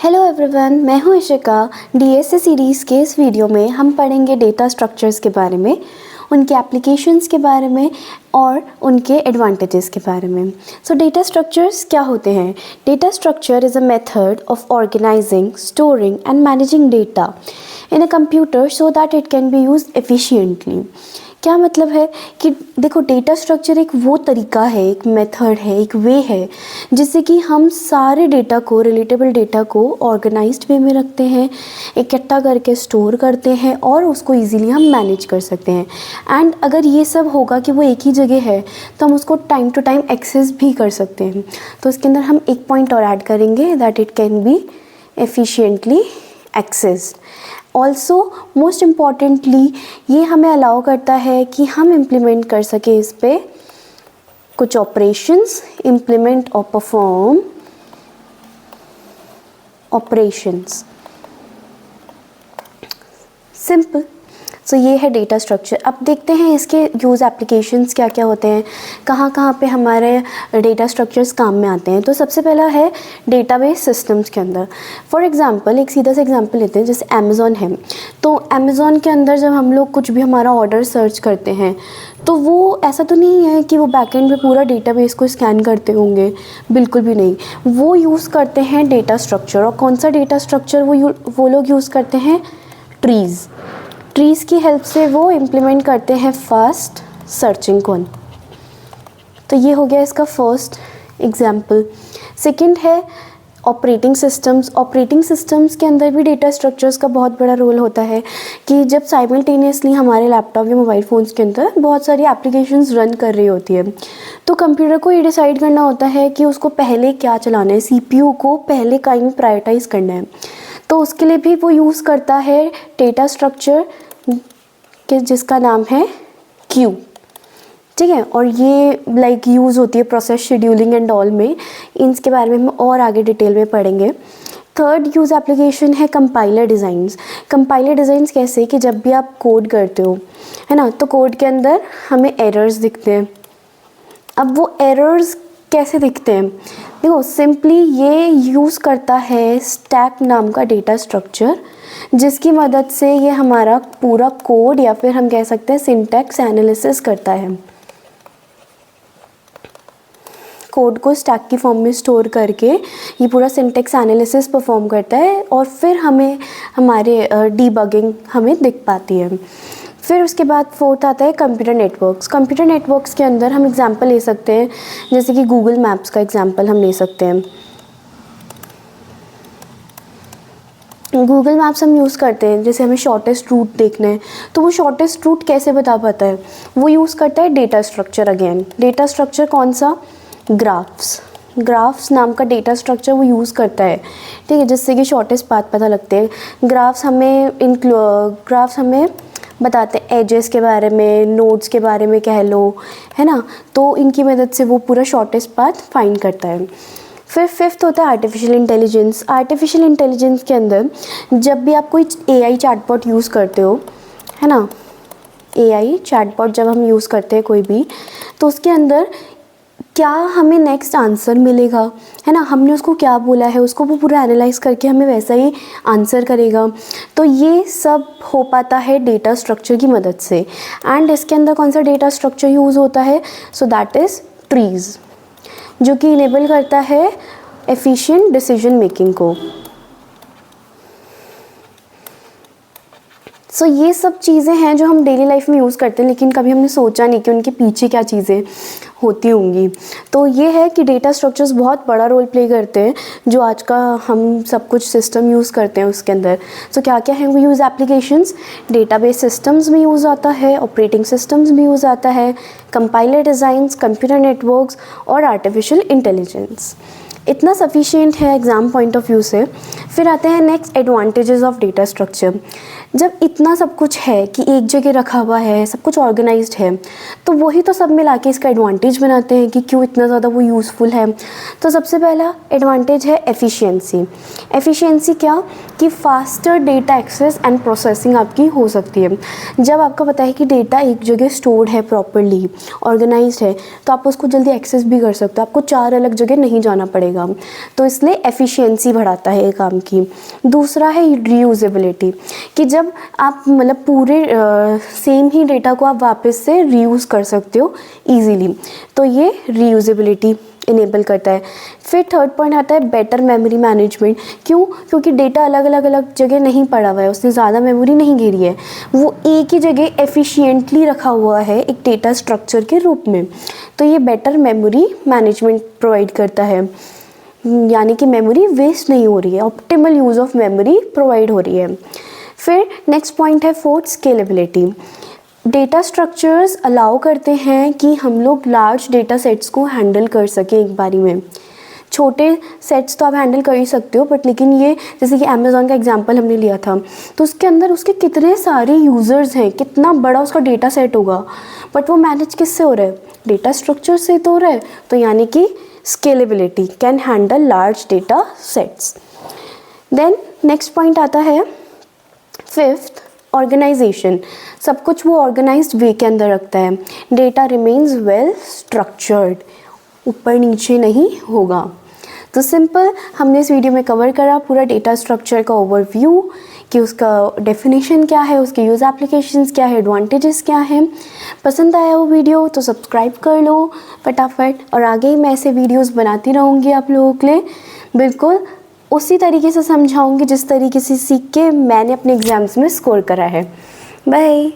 Hello everyone, मैं हूं Ishika. DSA series के इस वीडियो में हम पढ़ेंगे डेटा स्ट्रक्चर्स के बारे में, उनके एप्लीकेशंस के बारे में और उनके एडवांटेजेस के बारे में। सो डेटा स्ट्रक्चर्स क्या होते हैं? Data structure is a method of organizing, storing and managing data in a computer so that it can be used efficiently. क्या मतलब है कि देखो, डेटा स्ट्रक्चर एक वो तरीका है, एक मेथड है, एक वे है जिससे कि हम सारे डेटा को, रिलेटेबल डेटा को ऑर्गेनाइज्ड वे में रखते हैं, इकट्ठा करके स्टोर करते हैं और उसको इजीली हम मैनेज कर सकते हैं। एंड अगर ये सब होगा कि वो एक ही जगह है तो हम उसको टाइम टू टाइम एक्सेस भी कर सकते हैं। तो इसके अंदर हम एक पॉइंट और ऐड करेंगे, that it can B efficiently accessed. Also most importantly ये हमें अलाउ करता है कि हम इम्प्लीमेंट कर सके इस पे कुछ ऑपरेशंस, इम्प्लीमेंट और परफॉर्म ऑपरेशंस। सिंपल। सो ये है डेटा स्ट्रक्चर। अब देखते हैं इसके यूज़ एप्लीकेशंस क्या क्या होते हैं, कहाँ कहाँ पे हमारे डेटा स्ट्रक्चर्स काम में आते हैं। तो सबसे पहला है डेटाबेस सिस्टम्स के अंदर। फॉर एग्जांपल, एक सीधा सा एग्जांपल लेते हैं, जैसे अमेज़ॉन है। तो अमेज़ॉन के अंदर जब हम लोग कुछ भी हमारा ऑर्डर सर्च करते हैं तो वो ऐसा तो नहीं है कि वो बैकएंड पे पूरा डेटाबेस को स्कैन करते होंगे, बिल्कुल भी नहीं। वो यूज़ करते हैं डेटा स्ट्रक्चर। और कौन सा डेटा स्ट्रक्चर वो लोग यूज़ करते हैं? ट्रीज़ की हेल्प से वो इम्प्लीमेंट करते हैं फास्ट सर्चिंग को। तो ये हो गया इसका फर्स्ट एग्जाम्पल। सेकंड है ऑपरेटिंग सिस्टम्स। ऑपरेटिंग सिस्टम्स के अंदर भी डेटा स्ट्रक्चर्स का बहुत बड़ा रोल होता है कि जब साइमल्टेनियसली हमारे लैपटॉप या मोबाइल फ़ोन्स के अंदर बहुत सारी एप्लीकेशंस रन कर रही होती है, तो कंप्यूटर को ये डिसाइड करना होता है कि उसको पहले क्या चलाना है, सीपीयू को पहले कहीं प्रायोरिटाइज़ करना है। तो उसके लिए भी वो यूज़ करता है डेटा स्ट्रक्चर कि जिसका नाम है क्यू। ठीक है, और ये लाइक यूज़ होती है प्रोसेस शेड्यूलिंग एंड ऑल में। इनके बारे में हम और आगे डिटेल में पढ़ेंगे। थर्ड यूज़ एप्लीकेशन है कंपाइलर डिज़ाइंस। कंपाइलर डिज़ाइंस कैसे कि जब भी आप कोड करते हो, है ना, तो कोड के अंदर हमें एरर्स दिखते हैं। अब वो एरर्स कैसे दिखते हैं? देखो, सिंपली ये यूज़ करता है स्टैक नाम का डेटा स्ट्रक्चर, जिसकी मदद से ये हमारा पूरा कोड या फिर हम कह सकते हैं सिंटैक्स एनालिसिस करता है। कोड को स्टैक की फॉर्म में स्टोर करके ये पूरा सिंटैक्स एनालिसिस परफॉर्म करता है और फिर हमें हमारे डीबगिंग हमें दिख पाती है। फिर उसके बाद फोर्थ आता है कंप्यूटर नेटवर्क्स। कंप्यूटर नेटवर्क्स के अंदर हम एग्जांपल ले सकते हैं, जैसे कि गूगल मैप्स का एग्जांपल हम ले सकते हैं। गूगल मैप्स हम यूज़ करते हैं, जैसे हमें शॉर्टेस्ट रूट देखना है, तो वो शॉर्टेस्ट रूट कैसे बता पाता है? वो यूज़ करता है data structure. Again data structure कौन सा? ग्राफ्स नाम का डेटा स्ट्रक्चर वो यूज़ करता है, ठीक है, जिससे कि शॉर्टेस्ट पाथ पता लगते हैं। ग्राफ्स हमें बताते हैं एजेस के बारे में, नोड्स के बारे में कह लो, है ना, तो इनकी मदद से वो पूरा शॉर्टेस्ट पाथ फाइंड करता है। फिर फिफ्थ होता है आर्टिफिशियल इंटेलिजेंस। आर्टिफिशियल इंटेलिजेंस के अंदर जब भी आप कोई एआई चैटबॉट यूज़ करते हो, है ना, एआई चैटबॉट जब हम यूज़ करते हैं कोई भी, तो उसके अंदर क्या हमें नेक्स्ट आंसर मिलेगा, है ना, हमने उसको क्या बोला है, उसको वो पूरा एनालाइज करके हमें वैसा ही आंसर करेगा। तो ये सब हो पाता है डेटा स्ट्रक्चर की मदद से। एंड इसके अंदर कौन सा डेटा स्ट्रक्चर यूज़ होता है? सो दैट इज़ ट्रीज़, जो कि इनेबल करता है एफिशिएंट डिसीजन मेकिंग को। सो ये सब चीज़ें हैं जो हम डेली लाइफ में यूज़ करते हैं, लेकिन कभी हमने सोचा नहीं कि उनके पीछे क्या चीज़ें होती होंगी। तो ये है कि डेटा स्ट्रक्चर्स बहुत बड़ा रोल प्ले करते हैं जो आज का हम सब कुछ सिस्टम यूज़ करते हैं उसके अंदर। सो क्या क्या है वो यूज़ एप्लीकेशंस? डेटाबेस सिस्टम्स में यूज़ आता है, ऑपरेटिंग सिस्टम्स में यूज़ आता है, कंपाइलर डिज़ाइंस, कंप्यूटर नेटवर्क्स और आर्टिफिशियल इंटेलिजेंस। इतना सफिशिएंट है एग्ज़ाम पॉइंट ऑफ व्यू से। फिर आते हैं next advantages of data structure. जब इतना सब कुछ है कि एक जगह रखा हुआ है, सब कुछ ऑर्गेनाइज्ड है, तो वही तो सब मिला के इसका एडवांटेज बनाते हैं कि क्यों इतना ज़्यादा वो यूज़फुल है। तो सबसे पहला एडवांटेज है एफिशिएंसी। एफिशिएंसी क्या? कि faster data access and processing आपकी हो सकती है। जब आपको पता है कि डेटा एक जगह स्टोर्ड है, प्रॉपरली ऑर्गेनाइज्ड है, तो आप उसको जल्दी एक्सेस भी कर सकते हो, आपको 4 अलग जगह नहीं जाना पड़ेगा। तो इसलिए एफिशिएंसी बढ़ाता है काम की। दूसरा है रीयूजेबिलिटी, कि जब आप मतलब पूरे सेम ही डेटा को आप वापस से रीयूज़ कर सकते हो ईजीली, तो ये रीयूजेबिलिटी इनेबल करता है। फिर थर्ड पॉइंट आता है बेटर मेमोरी मैनेजमेंट। क्यों? क्योंकि डेटा अलग जगह नहीं पड़ा हुआ है, उसने ज़्यादा मेमोरी नहीं घेरी है, वो एक ही जगह एफिशिएंटली रखा हुआ है एक डेटा स्ट्रक्चर के रूप में। तो ये बेटर मेमोरी मैनेजमेंट प्रोवाइड करता है, यानी कि मेमोरी वेस्ट नहीं हो रही है, optimal use of memory provide हो रही है। फिर नेक्स्ट पॉइंट है fourth, scalability. Data structures allow करते हैं कि हम लोग लार्ज डेटा सेट्स को हैंडल कर सकें एक बारी में। छोटे सेट्स तो आप हैंडल कर ही सकते हो, बट लेकिन ये जैसे कि अमेज़ॉन का एग्जांपल हमने लिया था, तो उसके अंदर उसके कितने सारे यूज़र्स हैं, कितना बड़ा उसका डेटा सेट होगा, बट वो मैनेज किससे हो रहा है? डेटा स्ट्रक्चर से तो हो रहा है। तो यानी कि scalability, can handle large data sets. Then next point आता है फिफ्थ, ऑर्गेनाइजेशन। सब कुछ वो ऑर्गेनाइज्ड वे के अंदर रखता है। डेटा रिमेन्स वेल स्ट्रक्चर्ड, ऊपर नीचे नहीं होगा। तो सिंपल हमने इस वीडियो में कवर करा पूरा डेटा स्ट्रक्चर का ओवरव्यू, कि उसका डेफिनेशन क्या है, उसके यूज़ एप्लीकेशंस क्या है, एडवांटेजेस क्या हैं। पसंद आया वो वीडियो तो सब्सक्राइब कर लो फटाफट, और आगे ही मैं ऐसे वीडियोस बनाती रहूँगी आप लोगों के लिए, बिल्कुल उसी तरीके से समझाऊँगी जिस तरीके से सीख के मैंने अपने एग्ज़ाम्स में स्कोर करा है। बाय।